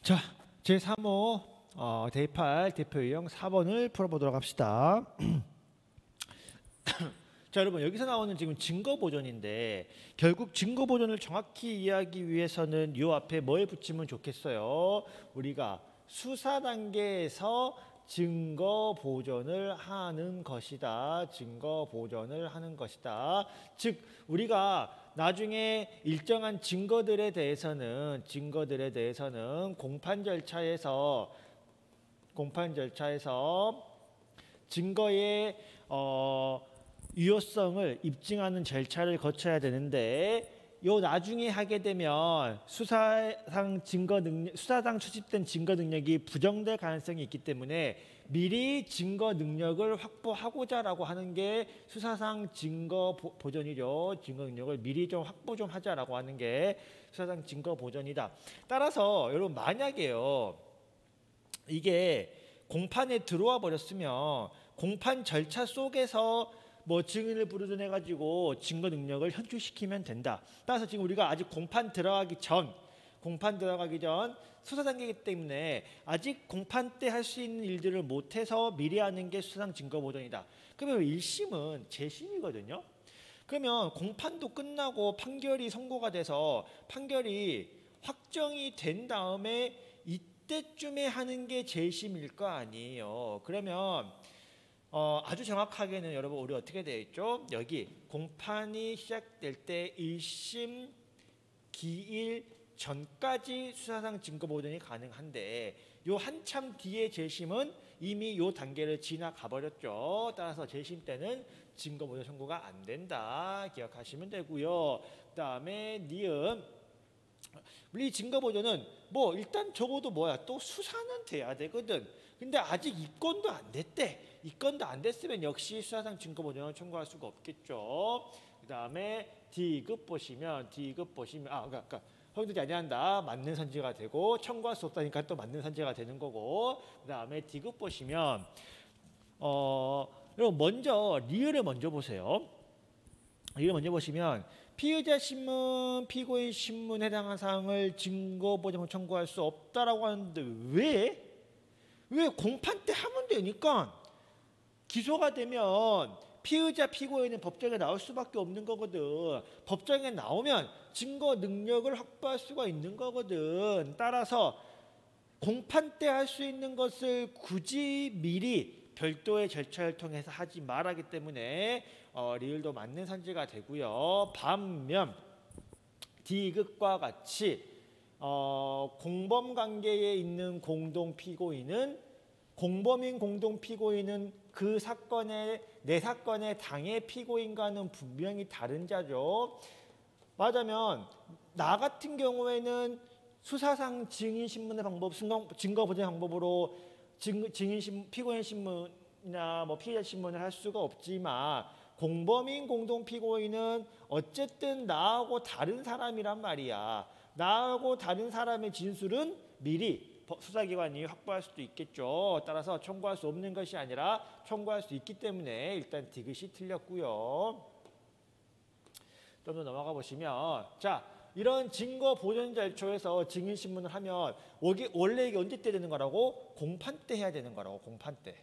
자, 제3호 대입할 대표 유형 4번을 풀어보도록 합시다. 자, 여러분 여기서 나오는 지금 증거 보존인데 결국 증거 보존을 정확히 이해하기 위해서는 요 앞에 뭘 붙이면 좋겠어요? 우리가 수사 단계에서 증거 보존을 하는 것이다. 증거 보존을 하는 것이다. 즉 우리가 나중에 일정한 증거들에 대해서는 공판 절차에서 증거의 유효성을 입증하는 절차를 거쳐야 되는데 요 나중에 하게 되면 수사상 수집된 증거 능력이 부정될 가능성이 있기 때문에 미리 증거 능력을 확보하고자라고 하는 게 수사상 증거 보존이죠. 증거 능력을 미리 좀 확보 좀 하자라고 하는 게 수사상 증거 보존이다. 따라서 여러분 만약에요 이게 공판에 들어와 버렸으면 공판 절차 속에서 뭐 증인을 부르든 해가지고 증거 능력을 현출시키면 된다. 따라서 지금 우리가 아직 공판 들어가기 전 수사 단계이기 때문에 아직 공판 때 할 수 있는 일들을 못해서 미리 하는 게 수사상 증거 보존이다. 그러면 1심은 재심이거든요. 그러면 공판도 끝나고 판결이 선고가 돼서 판결이 확정이 된 다음에 이때쯤에 하는 게 재심일 거 아니에요. 그러면 아주 정확하게는 여러분 우리 어떻게 되어 있죠? 여기 공판이 시작될 때 1심 기일 전까지 수사상 증거 보존이 가능한데 요 한참 뒤에 재심은 이미 요 단계를 지나가 버렸죠. 따라서 재심 때는 증거 보존 청구가 안 된다. 기억하시면 되고요. 그다음에 니은 이 증거 보존은 뭐 일단 적어도 또 수사는 돼야 되거든. 근데 아직 입건도 안 됐대. 입건도 안 됐으면 역시 수사상 증거 보존을 청구할 수가 없겠죠. 그다음에 D급 보시면 그러니까 형들이 아니한다. 맞는 선지가 되고 청구할 수 없다니까 또 맞는 선지가 되는 거고. 그다음에 D급 보시면 여러분 먼저 리을을 먼저 보세요. 리을 먼저 보시면 피의자 신문, 피고인 신문에 해당한 사항을 증거 보존을 청구할 수 없다라고 하는데 왜 공판 때 하면 되니까 기소가 되면 피의자, 피고인은 법정에 나올 수밖에 없는 거거든. 법정에 나오면 증거 능력을 확보할 수가 있는 거거든. 따라서 공판 때 할 수 있는 것을 굳이 미리 별도의 절차를 통해서 하지 말았기 때문에 리을도 맞는 선지가 되고요. 반면 D극과 같이 공범 관계에 있는 공범인 공동 피고인은 그 사건의 내 사건의 당의 피고인과는 분명히 다른 자죠. 말하자면 나 같은 경우에는 수사상 증인 신문의 방법, 증거 보존 방법으로 피고인 신문이나 피의자 신문을 할 수가 없지만 공범인 공동 피고인은 어쨌든 나하고 다른 사람이란 말이야. 나하고 다른 사람의 진술은 미리 수사기관이 확보할 수도 있겠죠. 따라서 청구할 수 없는 것이 아니라 청구할 수 있기 때문에 일단 디귿이 틀렸고요. 좀 더 넘어가 보시면 자 이런 증거 보존 절차에서 증인 신문을 하면 원래 이게 언제 때 되는 거라고? 공판 때 해야 되는 거라고. 공판 때.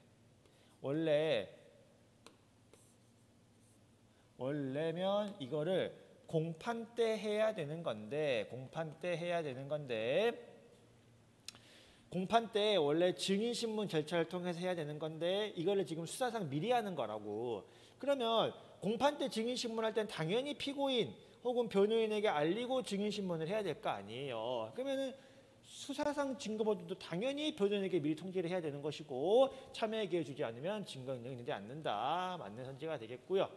원래면 이거를 공판 때 해야 되는 건데 공판 때 원래 증인 신문 절차를 통해서 해야 되는 건데 이거를 지금 수사상 미리 하는 거라고. 그러면 공판 때 증인 신문할 땐 당연히 피고인 혹은 변호인에게 알리고 증인 신문을 해야 될 거 아니에요. 그러면은 수사상 증거 보존도 당연히 변호인에게 미리 통지를 해야 되는 것이고 참여의 기회 주지 않으면 증거 능력이 있는지 않는다. 맞는 선지가 되겠고요.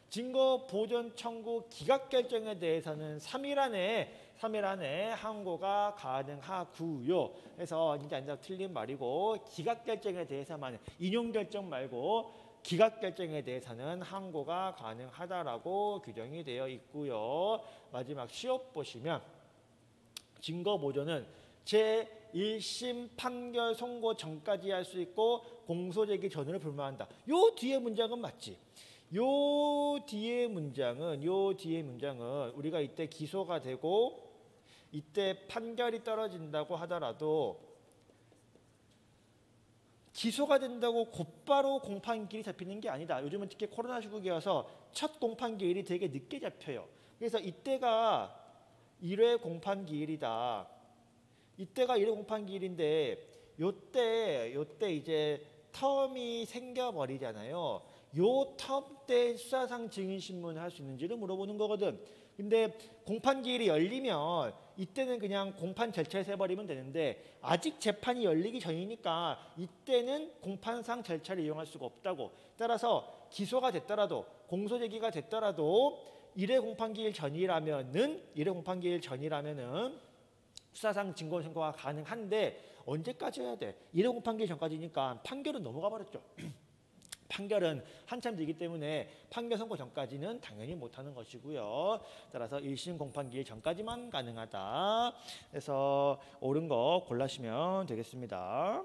증거 보존 청구 기각 결정에 대해서는 3일 안에 항고가 가능하고요. 그래서 진짜 아니다 틀린 말이고 기각 결정에 대해서만 인용 결정 말고 기각 결정에 대해서는 항고가 가능하다라고 규정이 되어 있고요. 마지막 시옷 보시면 증거 보존은 제1심 판결 선고 전까지 할 수 있고 공소 제기 전후를 불문한다. 요 뒤에 문장은 맞지? 요 뒤에 문장은 우리가 이때 기소가 되고 이때 판결이 떨어진다고 하더라도 기소가 된다고 곧바로 공판기일이 잡히는 게 아니다. 요즘은 특히 코로나 시국이어서 첫 공판기일이 되게 늦게 잡혀요. 그래서 이때가 1회 공판기일이다. 이때가 1회 공판기일인데 요때 이제 텀이 생겨버리잖아요. 요 텀 때 수사상 증인신문을 할 수 있는지를 물어보는 거거든. 근데 공판기일이 열리면 이때는 그냥 공판 절차에서 해버리면 되는데 아직 재판이 열리기 전이니까 이때는 공판상 절차를 이용할 수가 없다고. 따라서 기소가 됐더라도 공소제기가 됐더라도 1회 공판기일 전이라면은 수사상 증거 신고가 가능한데 언제까지 해야 돼? 1회 공판기일 전까지니까 판결은 넘어가 버렸죠. 판결은 한참 되기 때문에 판결 선고 전까지는 당연히 못하는 것이고요. 따라서 1심 공판기일 전까지만 가능하다. 그래서 옳은 거 골라시면 되겠습니다.